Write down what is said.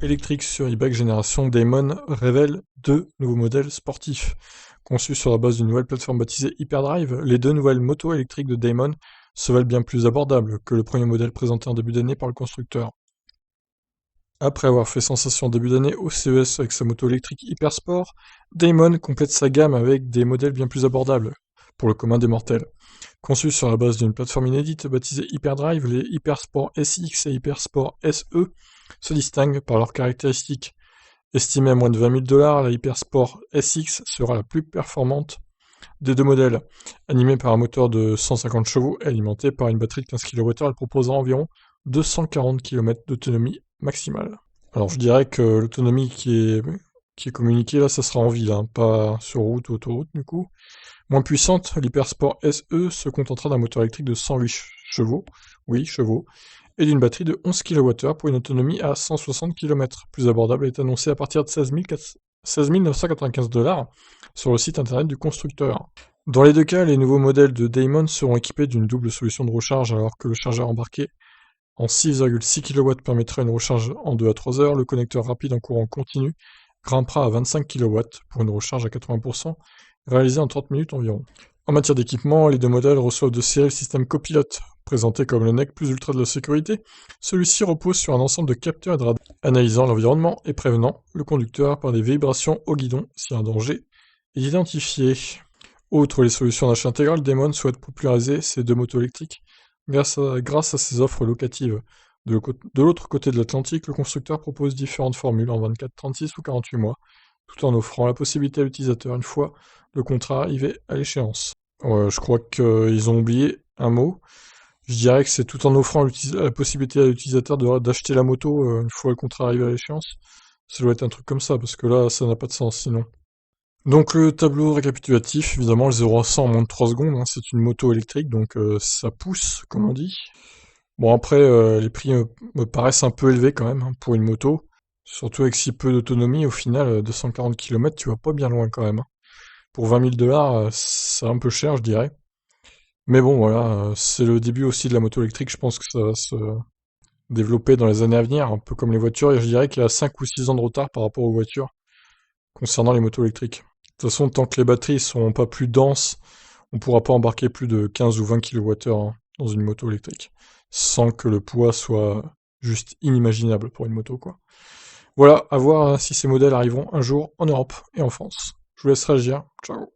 Électrique sur e-bike génération Damon révèle deux nouveaux modèles sportifs. Conçus sur la base d'une nouvelle plateforme baptisée Hyperdrive, les deux nouvelles motos électriques de Damon se veulent bien plus abordables que le premier modèle présenté en début d'année par le constructeur. Après avoir fait sensation en début d'année au CES avec sa moto électrique Hypersport, Damon complète sa gamme avec des modèles bien plus abordables, pour le commun des mortels. Conçus sur la base d'une plateforme inédite baptisée Hyperdrive, les Hypersport SX et Hypersport SE se distinguent par leurs caractéristiques. Estimée à moins de 20 000 $, la Hypersport SX sera la plus performante des deux modèles. Animée par un moteur de 150 chevaux et alimentée par une batterie de 15 kWh, elle proposera environ 240 km d'autonomie maximale. Alors je dirais que l'autonomie qui est communiquée là, ça sera en ville, hein, pas sur route ou autoroute du coup. Moins puissante, l'Hypersport SE se contentera d'un moteur électrique de 108 chevaux, oui, chevaux, et d'une batterie de 11 kWh pour une autonomie à 160 km. Plus abordable, elle est annoncée à partir de 16 995 $ sur le site internet du constructeur. Dans les deux cas, les nouveaux modèles de Damon seront équipés d'une double solution de recharge, alors que le chargeur embarqué en 6,6 kW permettra une recharge en 2 à 3 heures. Le connecteur rapide en courant continu grimpera à 25 kW pour une recharge à 80%, réalisée en 30 minutes environ. En matière d'équipement, les deux modèles reçoivent de série le système Copilote. Présenté comme le NEC plus ultra de la sécurité, celui-ci repose sur un ensemble de capteurs et de radars analysant l'environnement et prévenant le conducteur par des vibrations au guidon si un danger est identifié. Outre les solutions d'achat intégrales, Damon souhaite populariser ses deux motos électriques grâce à ses offres locatives. De l'autre côté de l'Atlantique, le constructeur propose différentes formules en 24, 36 ou 48 mois, tout en offrant la possibilité à l'utilisateur une fois le contrat arrivé à l'échéance. Ouais, je crois qu'ils ont oublié un mot. Je dirais que c'est tout en offrant la possibilité à l'utilisateur d'acheter la moto une fois le contrat arrivé à l'échéance. Ça doit être un truc comme ça, parce que là, ça n'a pas de sens sinon. Donc le tableau récapitulatif, évidemment, le 0 à 100 en moins de 3 secondes, hein, c'est une moto électrique, donc ça pousse, comme on dit. Bon après, les prix me paraissent un peu élevés quand même, hein, pour une moto. Surtout avec si peu d'autonomie, au final, 240 km, tu vas pas bien loin quand même, hein. Pour 20 000 $, c'est un peu cher, je dirais. Mais bon, voilà, c'est le début aussi de la moto électrique, je pense que ça va se développer dans les années à venir, un peu comme les voitures, et je dirais qu'il y a 5 ou 6 ans de retard par rapport aux voitures, concernant les motos électriques. De toute façon, tant que les batteries sont pas plus denses, on pourra pas embarquer plus de 15 ou 20 kWh hein, dans une moto électrique, sans que le poids soit juste inimaginable pour une moto, quoi. Voilà, à voir si ces modèles arriveront un jour en Europe et en France. Je vous laisse réagir. Ciao.